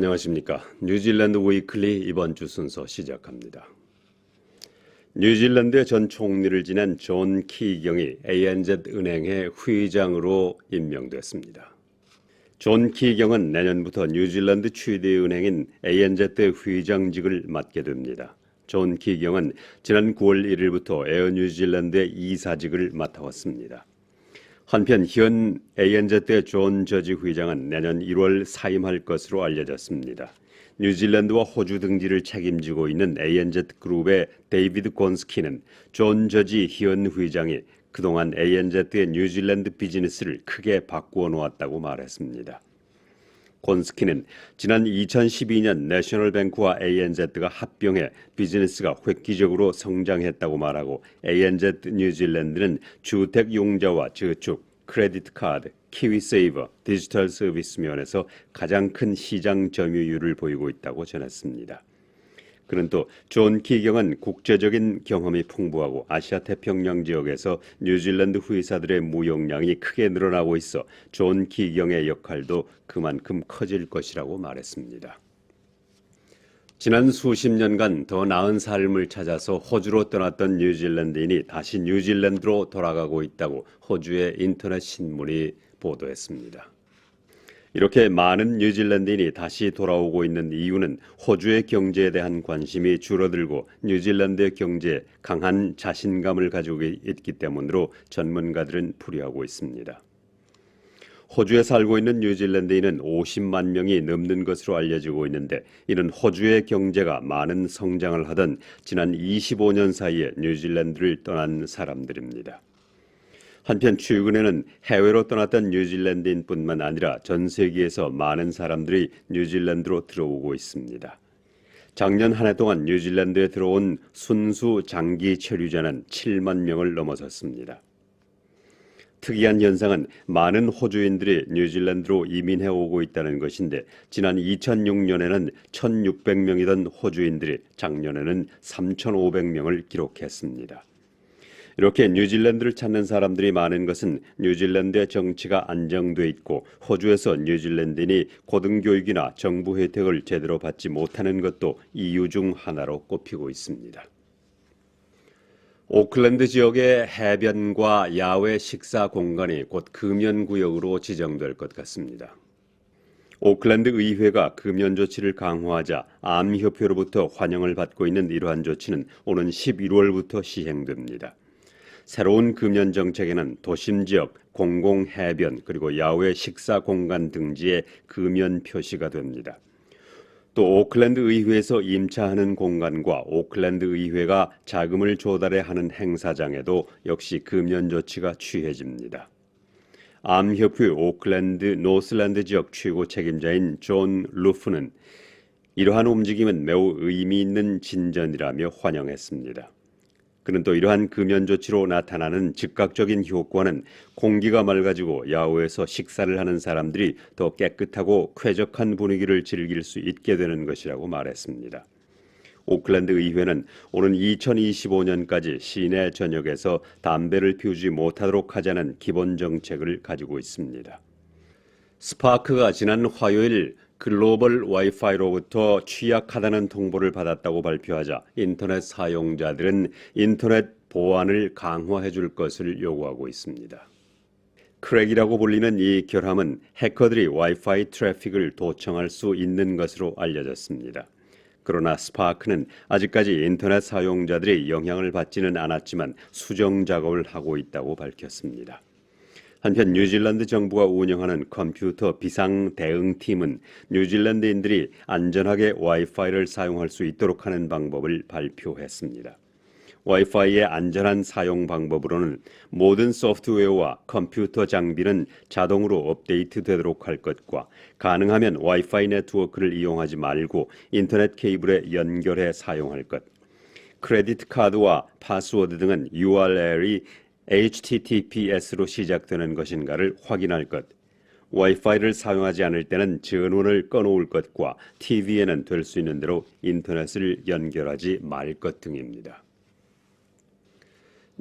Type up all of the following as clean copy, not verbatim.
안녕하십니까. 뉴질랜드 위클리 이번 주 순서 시작합니다. 뉴질랜드의 전 총리를 지낸 존 키경이 ANZ 은행의 회장으로 임명됐습니다. 존 키경은 내년부터 뉴질랜드 최대 은행인 ANZ의 회장직을 맡게 됩니다. 존 키경은 지난 9월 1일부터 에어 뉴질랜드의 이사직을 맡아왔습니다. 한편 현 ANZ의 존 저지 회장은 내년 1월 사임할 것으로 알려졌습니다. 뉴질랜드와 호주 등지를 책임지고 있는 ANZ 그룹의 데이비드 곤스키는 존 저지 현 회장이 그동안 ANZ의 뉴질랜드 비즈니스를 크게 바꾸어 놓았다고 말했습니다. 곤스키는 지난 2012년 내셔널뱅크와 ANZ가 합병해 비즈니스가 획기적으로 성장했다고 말하고 ANZ 뉴질랜드는 주택 용자와 저축, 크레디트 카드, 키위세이버, 디지털 서비스 면에서 가장 큰 시장 점유율을 보이고 있다고 전했습니다. 그는 또 존 키경은 국제적인 경험이 풍부하고 아시아 태평양 지역에서 뉴질랜드 회사들의 무역량이 크게 늘어나고 있어 존 키경의 역할도 그만큼 커질 것이라고 말했습니다. 지난 수십 년간 더 나은 삶을 찾아서 호주로 떠났던 뉴질랜드인이 다시 뉴질랜드로 돌아가고 있다고 호주의 인터넷 신문이 보도했습니다. 이렇게 많은 뉴질랜드인이 다시 돌아오고 있는 이유는 호주의 경제에 대한 관심이 줄어들고 뉴질랜드의 경제에 강한 자신감을 가지고 있기 때문으로 전문가들은 풀이하고 있습니다. 호주에 살고 있는 뉴질랜드인은 50만 명이 넘는 것으로 알려지고 있는데 이는 호주의 경제가 많은 성장을 하던 지난 25년 사이에 뉴질랜드를 떠난 사람들입니다. 한편 최근에는 해외로 떠났던 뉴질랜드인뿐만 아니라 전 세계에서 많은 사람들이 뉴질랜드로 들어오고 있습니다. 작년 한 해 동안 뉴질랜드에 들어온 순수 장기 체류자는 7만 명을 넘어섰습니다. 특이한 현상은 많은 호주인들이 뉴질랜드로 이민해 오고 있다는 것인데 지난 2006년에는 1,600명이던 호주인들이 작년에는 3,500명을 기록했습니다. 이렇게 뉴질랜드를 찾는 사람들이 많은 것은 뉴질랜드의 정치가 안정돼 있고 호주에서 뉴질랜드인이 고등교육이나 정부 혜택을 제대로 받지 못하는 것도 이유 중 하나로 꼽히고 있습니다. 오클랜드 지역의 해변과 야외 식사 공간이 곧 금연구역으로 지정될 것 같습니다. 오클랜드 의회가 금연 조치를 강화하자 암협회로부터 환영을 받고 있는 이러한 조치는 오는 11월부터 시행됩니다. 새로운 금연 정책에는 도심 지역, 공공 해변 그리고 야외 식사 공간 등지에 금연 표시가 됩니다. 또 오클랜드 의회에서 임차하는 공간과 오클랜드 의회가 자금을 조달해 하는 행사장에도 역시 금연 조치가 취해집니다. 암협회 오클랜드 노슬랜드 지역 최고 책임자인 존 루프는 이러한 움직임은 매우 의미 있는 진전이라며 환영했습니다. 그는 또 이러한 금연 조치로 나타나는 즉각적인 효과는 공기가 맑아지고 야외에서 식사를 하는 사람들이 더 깨끗하고 쾌적한 분위기를 즐길 수 있게 되는 것이라고 말했습니다. 오클랜드 의회는 오는 2025년까지 시내 전역에서 담배를 피우지 못하도록 하자는 기본 정책을 가지고 있습니다. 스파크가 지난 화요일 글로벌 와이파이로부터 취약하다는 통보를 받았다고 발표하자 인터넷 사용자들은 인터넷 보안을 강화해 줄 것을 요구하고 있습니다. 크랙이라고 불리는 이 결함은 해커들이 와이파이 트래픽을 도청할 수 있는 것으로 알려졌습니다. 그러나 스파크는 아직까지 인터넷 사용자들이 영향을 받지는 않았지만 수정 작업을 하고 있다고 밝혔습니다. 한편 뉴질랜드 정부가 운영하는 컴퓨터 비상 대응팀은 뉴질랜드인들이 안전하게 와이파이를 사용할 수 있도록 하는 방법을 발표했습니다. 와이파이의 안전한 사용 방법으로는 모든 소프트웨어와 컴퓨터 장비는 자동으로 업데이트되도록 할 것과 가능하면 와이파이 네트워크를 이용하지 말고 인터넷 케이블에 연결해 사용할 것, 크레디트 카드와 파스워드 등은 URL이 HTTPS로 시작되는 것인가를 확인할 것, 와이파이를 사용하지 않을 때는 전원을 꺼놓을 것과 TV에는 될 수 있는 대로 인터넷을 연결하지 말 것 등입니다.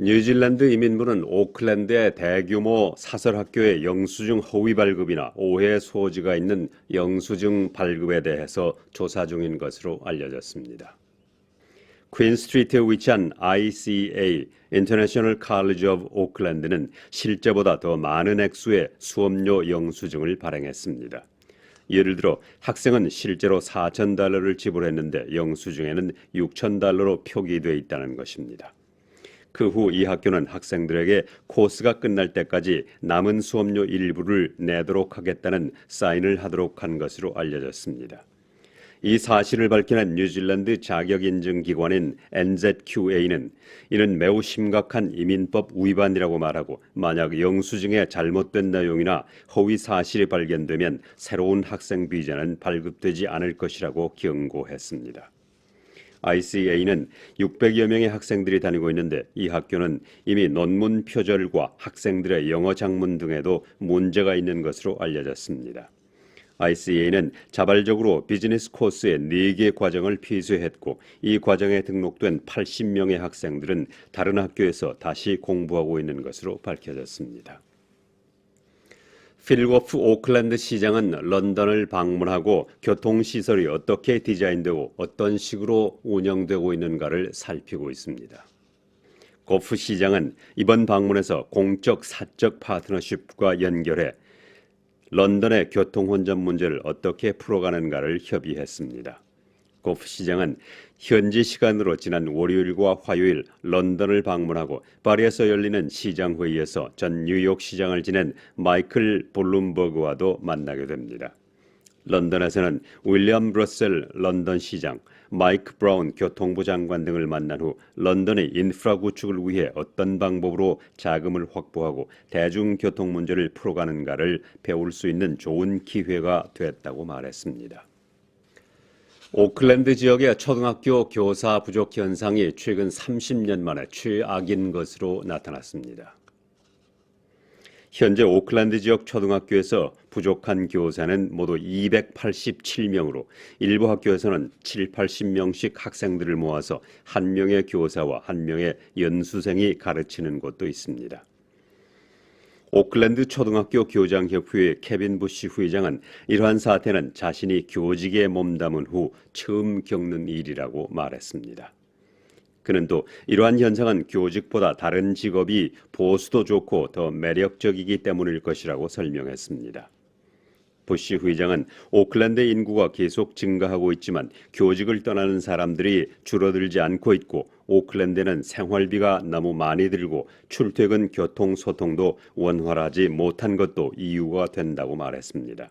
뉴질랜드 이민부는 오클랜드의 대규모 사설학교의 영수증 허위 발급이나 오해 소지가 있는 영수증 발급에 대해서 조사 중인 것으로 알려졌습니다. 퀸 스트리트에 위치한 ICA (International College of Auckland는 실제보다 더 많은 액수의 수업료 영수증을 발행했습니다. 예를 들어 학생은 실제로 $4,000를 지불했는데 영수증에는 $6,000로 표기되어 있다는 것입니다. 그 후 이 학교는 학생들에게 코스가 끝날 때까지 남은 수업료 일부를 내도록 하겠다는 사인을 하도록 한 것으로 알려졌습니다. 이 사실을 밝히는 뉴질랜드 자격인증기관인 NZQA는 이는 매우 심각한 이민법 위반이라고 말하고 만약 영수증에 잘못된 내용이나 허위 사실이 발견되면 새로운 학생 비자는 발급되지 않을 것이라고 경고했습니다. ICA는 600여 명의 학생들이 다니고 있는데 이 학교는 이미 논문 표절과 학생들의 영어 작문 등에도 문제가 있는 것으로 알려졌습니다. ICA는 자발적으로 비즈니스 코스의 4개 과정을 피수했고 이 과정에 등록된 80명의 학생들은 다른 학교에서 다시 공부하고 있는 것으로 밝혀졌습니다. 필고프 오클랜드 시장은 런던을 방문하고 교통시설이 어떻게 디자인되고 어떤 식으로 운영되고 있는가를 살피고 있습니다. 고프 시장은 이번 방문에서 공적 사적 파트너십과 연결해 런던의 교통 혼잡 문제를 어떻게 풀어가는가를 협의했습니다. 고프 시장은 현지 시간으로 지난 월요일과 화요일 런던을 방문하고 파리에서 열리는 시장회의에서 전 뉴욕 시장을 지낸 마이클 블룸버그와도 만나게 됩니다. 런던에서는 윌리엄 러셀 런던 시장, 마이크 브라운 교통부 장관 등을 만난 후 런던의 인프라 구축을 위해 어떤 방법으로 자금을 확보하고 대중교통 문제를 풀어가는가를 배울 수 있는 좋은 기회가 됐다고 말했습니다. 오클랜드 지역의 초등학교 교사 부족 현상이 최근 30년 만에 최악인 것으로 나타났습니다. 현재 오클랜드 지역 초등학교에서 부족한 교사는 모두 287명으로 일부 학교에서는 7, 80명씩 학생들을 모아서 한 명의 교사와 한 명의 연수생이 가르치는 곳도 있습니다. 오클랜드 초등학교 교장협회의 케빈 부시 회장은 이러한 사태는 자신이 교직에 몸담은 후 처음 겪는 일이라고 말했습니다. 그는 또 이러한 현상은 교직보다 다른 직업이 보수도 좋고 더 매력적이기 때문일 것이라고 설명했습니다. 부시 회장은 오클랜드 인구가 계속 증가하고 있지만 교직을 떠나는 사람들이 줄어들지 않고 있고 오클랜드는 생활비가 너무 많이 들고 출퇴근 교통 소통도 원활하지 못한 것도 이유가 된다고 말했습니다.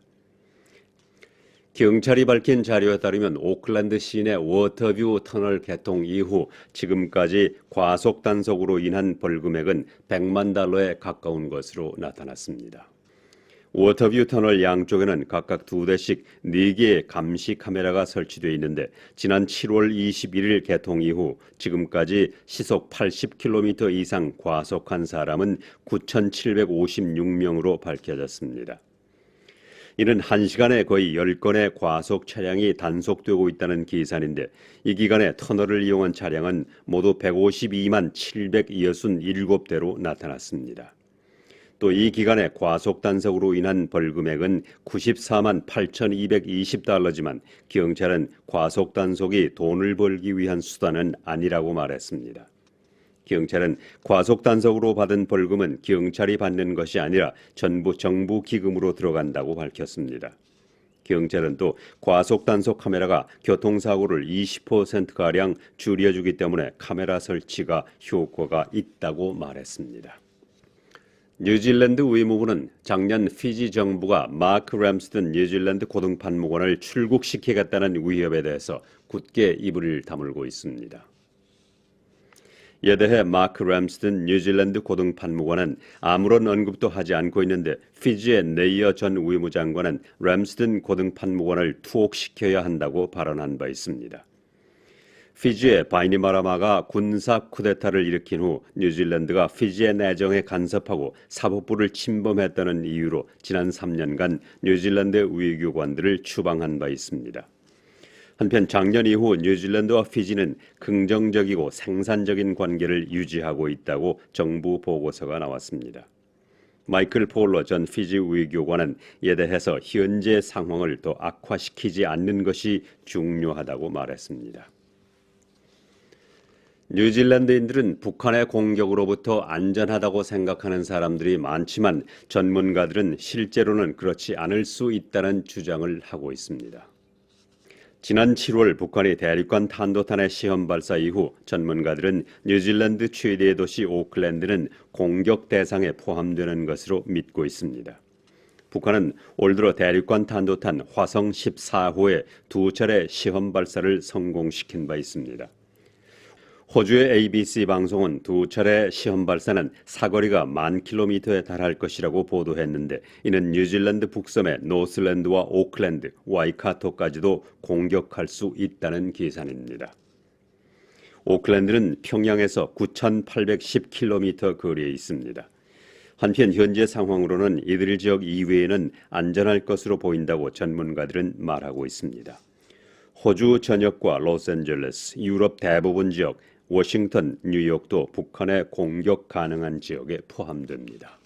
경찰이 밝힌 자료에 따르면 오클랜드 시내 워터뷰 터널 개통 이후 지금까지 과속 단속으로 인한 벌금액은 $1,000,000에 가까운 것으로 나타났습니다. 워터뷰 터널 양쪽에는 각각 2대씩 4개의 감시 카메라가 설치되어 있는데 지난 7월 21일 개통 이후 지금까지 시속 80km 이상 과속한 사람은 9,756명으로 밝혀졌습니다. 이는 1시간에 거의 10건의 과속 차량이 단속되고 있다는 계산인데 이 기간에 터널을 이용한 차량은 모두 152만 767대로 나타났습니다. 또 이 기간에 과속 단속으로 인한 벌금액은 $94만 8,220지만 경찰은 과속 단속이 돈을 벌기 위한 수단은 아니라고 말했습니다. 경찰은 과속 단속으로 받은 벌금은 경찰이 받는 것이 아니라 전부 정부 기금으로 들어간다고 밝혔습니다. 경찰은 또 과속 단속 카메라가 교통사고를 20%가량 줄여주기 때문에 카메라 설치가 효과가 있다고 말했습니다. 뉴질랜드 의무부는 작년 피지 정부가 마크 램스든 뉴질랜드 고등판무관을 출국시키겠다는 위협에 대해서 굳게 입을 다물고 있습니다. 이에 대해 마크 램스든 뉴질랜드 고등판무관은 아무런 언급도 하지 않고 있는데 피지의 네이어 전 의무장관은 램스든 고등판무관을 투옥시켜야 한다고 발언한 바 있습니다. 피지의 바이니마라마가 군사 쿠데타를 일으킨 후 뉴질랜드가 피지의 내정에 간섭하고 사법부를 침범했다는 이유로 지난 3년간 뉴질랜드 외교관들을 추방한 바 있습니다. 한편 작년 이후 뉴질랜드와 피지는 긍정적이고 생산적인 관계를 유지하고 있다고 정부 보고서가 나왔습니다. 마이클 폴러 전 피지 외교관은 이에 대해서 현재 상황을 더 악화시키지 않는 것이 중요하다고 말했습니다. 뉴질랜드인들은 북한의 공격으로부터 안전하다고 생각하는 사람들이 많지만 전문가들은 실제로는 그렇지 않을 수 있다는 주장을 하고 있습니다. 지난 7월 북한이 대륙간 탄도탄의 시험 발사 이후 전문가들은 뉴질랜드 최대의 도시 오클랜드는 공격 대상에 포함되는 것으로 믿고 있습니다. 북한은 올 들어 대륙간 탄도탄 화성 14호의 두 차례 시험 발사를 성공시킨 바 있습니다. 호주의 ABC 방송은 두 차례 시험 발사는 사거리가 10,000km에 달할 것이라고 보도했는데 이는 뉴질랜드 북섬의 노슬랜드와 오클랜드, 와이카토까지도 공격할 수 있다는 계산입니다. 오클랜드는 평양에서 9,810km 거리에 있습니다. 한편 현재 상황으로는 이들 지역 이외에는 안전할 것으로 보인다고 전문가들은 말하고 있습니다. 호주 전역과 로스앤젤레스, 유럽 대부분 지역, 워싱턴, 뉴욕도 북한의 공격 가능한 지역에 포함됩니다.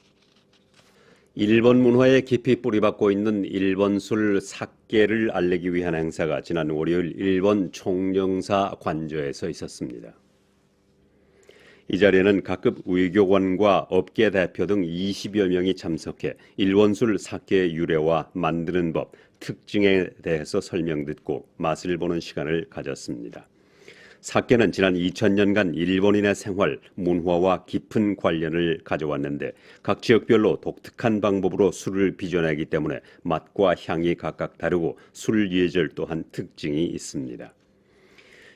일본 문화에 깊이 뿌리박고 있는 일본 술 사케를 알리기 위한 행사가 지난 월요일 일본 총영사 관저에서 있었습니다. 이 자리에는 각급 외교관과 업계 대표 등 20여 명이 참석해 일본 술 사케의 유래와 만드는 법, 특징에 대해서 설명 듣고 맛을 보는 시간을 가졌습니다. 사케는 지난 2000년간 일본인의 생활, 문화와 깊은 관련을 가져왔는데 각 지역별로 독특한 방법으로 술을 빚어내기 때문에 맛과 향이 각각 다르고 술 예절 또한 특징이 있습니다.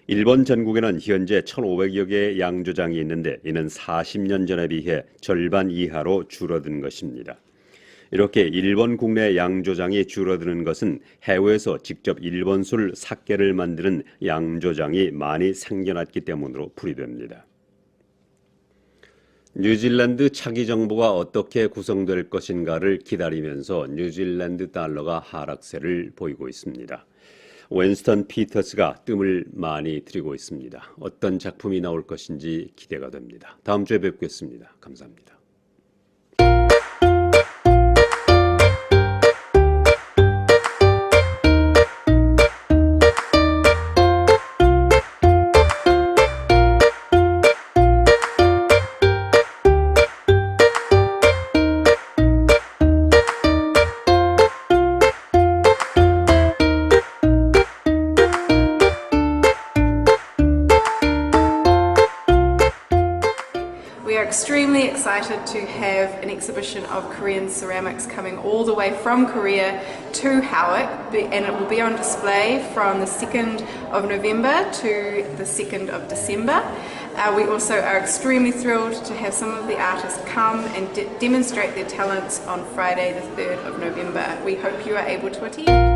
일본 전국에는 현재 1,500여 개의 양조장이 있는데 이는 40년 전에 비해 절반 이하로 줄어든 것입니다. 이렇게 일본 국내 양조장이 줄어드는 것은 해외에서 직접 일본 술 사케를 만드는 양조장이 많이 생겨났기 때문으로 풀이됩니다. 뉴질랜드 차기 정부가 어떻게 구성될 것인가를 기다리면서 뉴질랜드 달러가 하락세를 보이고 있습니다. 윈스턴 피터스가 뜸을 많이 들이고 있습니다. 어떤 작품이 나올 것인지 기대가 됩니다. 다음 주에 뵙겠습니다. 감사합니다. We are extremely excited to have an exhibition of Korean ceramics coming all the way from Korea to Howick, and it will be on display from the 2nd of November to the 2nd of December. We also are extremely thrilled to have some of the artists come and demonstrate their talents on Friday the 3rd of November. We hope you are able to attend.